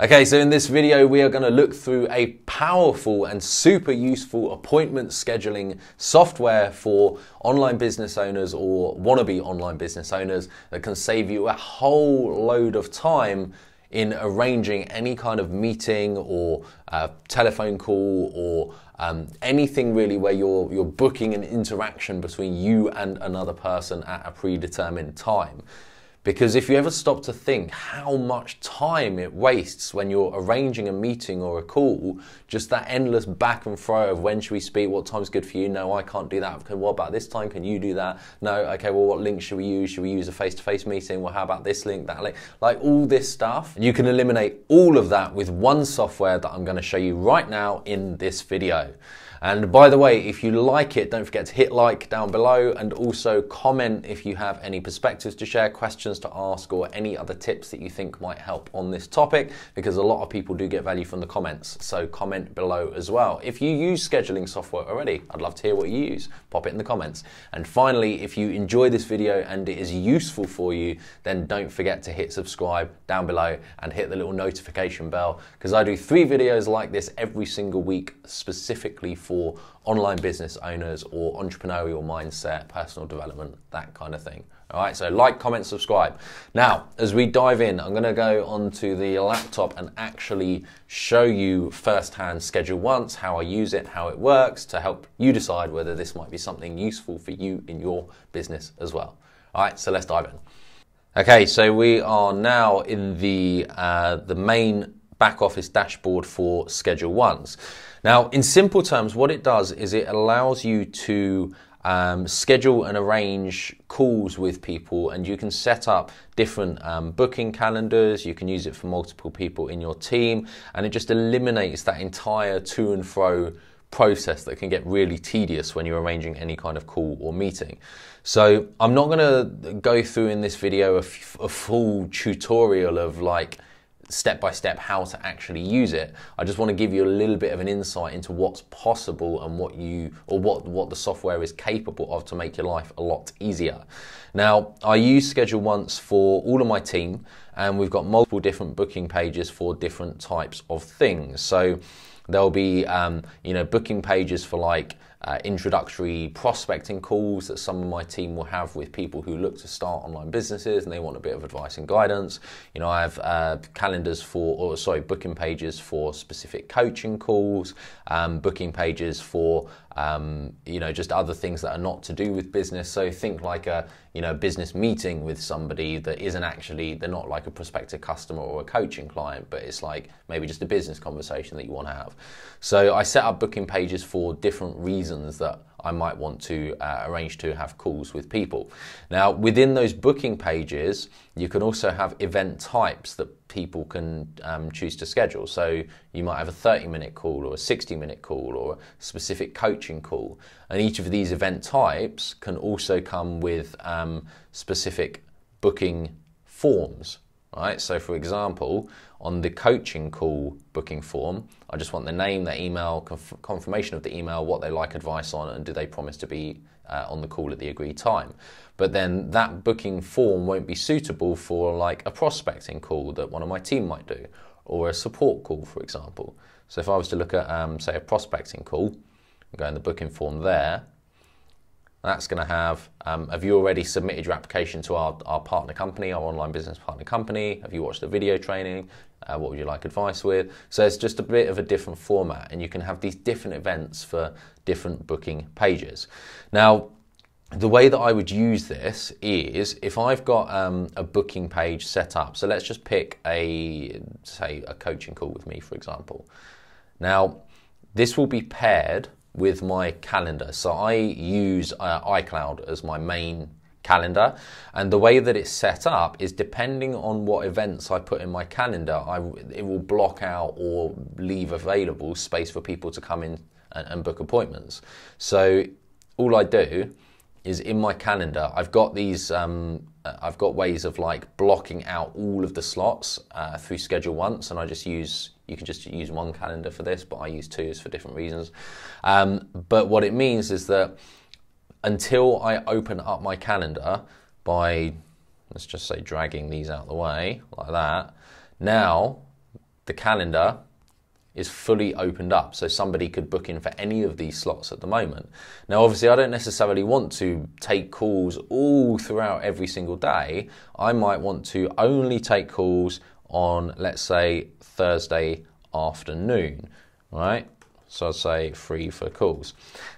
Okay, so in this video we are going to look through a powerful and super useful appointment scheduling software for online business owners or wannabe online business owners that can save you a whole load of time in arranging any kind of meeting or telephone call or anything really where you're booking an interaction between you and another person at a predetermined time. Because if you ever stop to think how much time it wastes when you're arranging a meeting or a call, just that endless back and fro of when should we speak, what time's good for you, no, I can't do that, okay, what about this time, can you do that, no, okay, well, what link should we use a face-to-face meeting, well, how about this link, that link, like all this stuff. You can eliminate all of that with one software that I'm going to show you right now in this video. And by the way, if you like it, don't forget to hit like down below and also comment if you have any perspectives to share, questions to ask, or any other tips that you think might help on this topic, because a lot of people do get value from the comments. So comment below as well. If you use scheduling software already, I'd love to hear what you use. Pop it in the comments. And finally, if you enjoy this video and it is useful for you, then don't forget to hit subscribe down below and hit the little notification bell, because I do 3 videos like this every single week specifically for online business owners or entrepreneurial mindset, personal development, that kind of thing. All right, so like, comment, subscribe. Now, as we dive in, I'm going to go onto the laptop and actually show you firsthand ScheduleOnce, how I use it, how it works, to help you decide whether this might be something useful for you in your business as well. All right, so let's dive in. Okay, so we are now in the main back office dashboard for ScheduleOnce. Now, in simple terms, what it does is it allows you to schedule and arrange calls with people, and you can set up different booking calendars. You can use it for multiple people in your team, and it just eliminates that entire to and fro process that can get really tedious when you're arranging any kind of call or meeting. So I'm not going to go through in this video a full tutorial of like step-by-step how to actually use it. I just want to give you a little bit of an insight into what's possible and what the software is capable of to make your life a lot easier. Now, I use ScheduleOnce for all of my team, and we've got multiple different booking pages for different types of things. So there'll be booking pages for like introductory prospecting calls that some of my team will have with people who look to start online businesses and they want a bit of advice and guidance. You know, I have booking pages for specific coaching calls, booking pages for just other things that are not to do with business. So think like a business meeting with somebody that isn't actually, they're not like a prospective customer or a coaching client, but it's like maybe just a business conversation that you want to have. So I set up booking pages for different reasons that I might want to arrange to have calls with people. Now, within those booking pages, you can also have event types that people can choose to schedule. So you might have a 30-minute call or a 60-minute call or a specific coaching call. And each of these event types can also come with specific booking forms. Right? So for example, on the coaching call booking form, I just want the name, the email, confirmation of the email, what they like advice on, and do they promise to be on the call at the agreed time. But then that booking form won't be suitable for like a prospecting call that one of my team might do, or a support call, for example. So if I was to look at, say, a prospecting call, go in the booking form there, that's going to have you already submitted your application to our partner company, our online business partner company? Have you watched the video training? What would you like advice with? So it's just a bit of a different format, and you can have these different events for different booking pages. Now, the way that I would use this is if I've got a booking page set up. So let's just pick say a coaching call with me, for example. Now, this will be paired with my calendar. So I use iCloud as my main calendar, and the way that it's set up is depending on what events I put in my calendar, it will block out or leave available space for people to come in and book appointments. So all I do is in my calendar, I've got these I've got ways of like blocking out all of the slots through ScheduleOnce, and you can just use one calendar for this, but I use 2 for different reasons. But what it means is that until I open up my calendar by, let's just say, dragging these out of the way like that, now the calendar is fully opened up, so somebody could book in for any of these slots at the moment. Now obviously I don't necessarily want to take calls all throughout every single day. I might want to only take calls on, let's say, Thursday afternoon, right? So I'll say free for calls.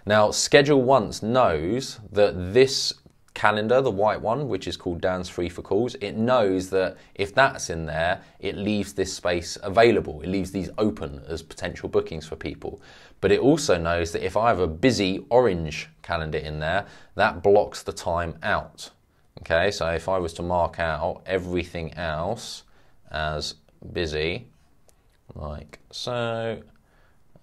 Now ScheduleOnce knows that this calendar, the white one, which is called Dan's free for calls, it knows that if that's in there, it leaves this space available. It leaves these open as potential bookings for people. But it also knows that if I have a busy orange calendar in there, that blocks the time out. Okay, so if I was to mark out everything else as busy, like so,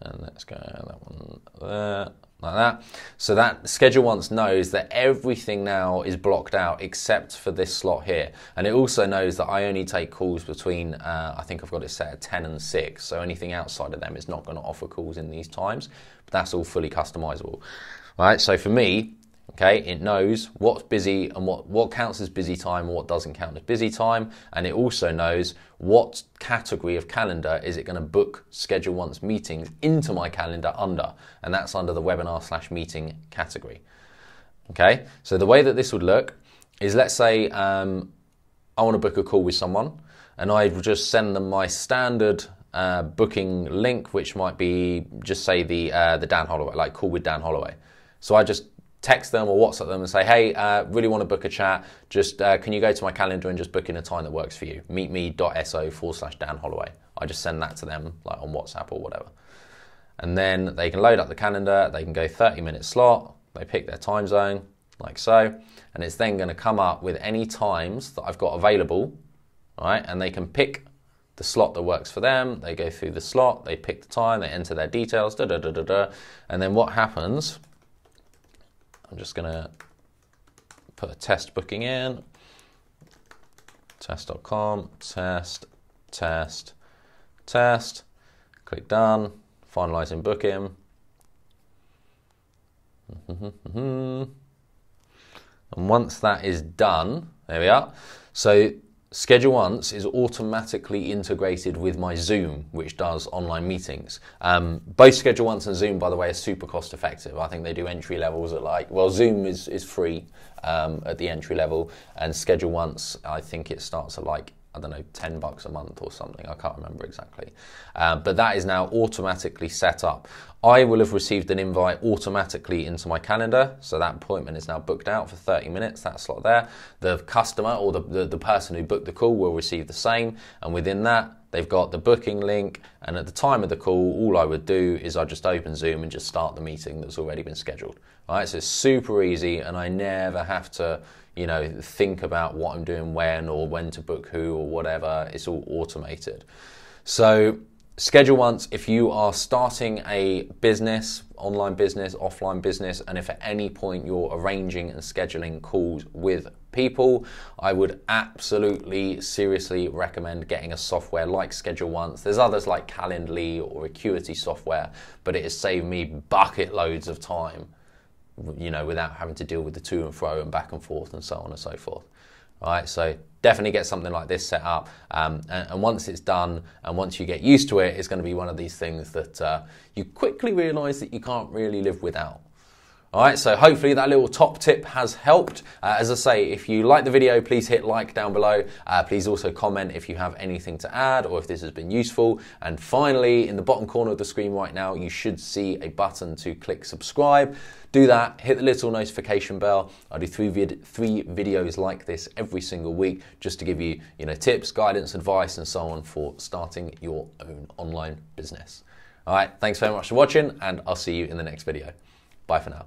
and let's go that one there, like that. So that ScheduleOnce knows that everything now is blocked out except for this slot here. And it also knows that I only take calls between, I think I've got it set at 10 and 6. So anything outside of them is not going to offer calls in these times. But that's all fully customizable. All right, so for me, okay, it knows what's busy and what counts as busy time and what doesn't count as busy time. And it also knows what category of calendar is it going to book ScheduleOnce meetings into my calendar under. And that's under the webinar/meeting category. Okay, so the way that this would look is, let's say I want to book a call with someone, and I would just send them my standard booking link, which might be, just say the Dan Holloway, like call with Dan Holloway. So I just text them or WhatsApp them and say, hey, really want to book a chat. Just can you go to my calendar and just book in a time that works for you? meetme.so/Dan Holloway. I just send that to them like on WhatsApp or whatever. And then they can load up the calendar. They can go 30-minute slot. They pick their time zone like so. And it's then going to come up with any times that I've got available, right? And they can pick the slot that works for them. They go through the slot. They pick the time. They enter their details. And then what happens, I'm just going to put a test booking in, test.com, test, click done, finalizing booking. And once that is done, there we are. So ScheduleOnce is automatically integrated with my Zoom, which does online meetings. Both ScheduleOnce and Zoom, by the way, are super cost effective. I think they do entry levels at like, well, Zoom is free at the entry level, and ScheduleOnce, I think it starts at like, I don't know, $10 a month or something. I can't remember exactly. But that is now automatically set up. I will have received an invite automatically into my calendar. So that appointment is now booked out for 30 minutes, that slot there. The customer or the person who booked the call will receive the same. And within that, they've got the booking link. And at the time of the call, all I would do is I just open Zoom and just start the meeting that's already been scheduled. All right, so it's super easy, and I never have to, you know, think about what I'm doing when or when to book who or whatever. It's all automated. So ScheduleOnce, if you are starting a business, online business, offline business, and if at any point you're arranging and scheduling calls with people, I would absolutely seriously recommend getting a software like ScheduleOnce. There's others like Calendly or Acuity software, but it has saved me bucket loads of time, you know, without having to deal with the to and fro and back and forth and so on and so forth. All right, so definitely get something like this set up, and once it's done and once you get used to it, it's going to be one of these things that you quickly realize that you can't really live without. All right, so hopefully that little top tip has helped. As I say, if you like the video, please hit like down below. Please also comment if you have anything to add or if this has been useful. And finally, in the bottom corner of the screen right now, you should see a button to click subscribe. Do that, hit the little notification bell. I do three videos like this every single week, just to give you, tips, guidance, advice, and so on for starting your own online business. All right, thanks very much for watching, and I'll see you in the next video. Bye for now.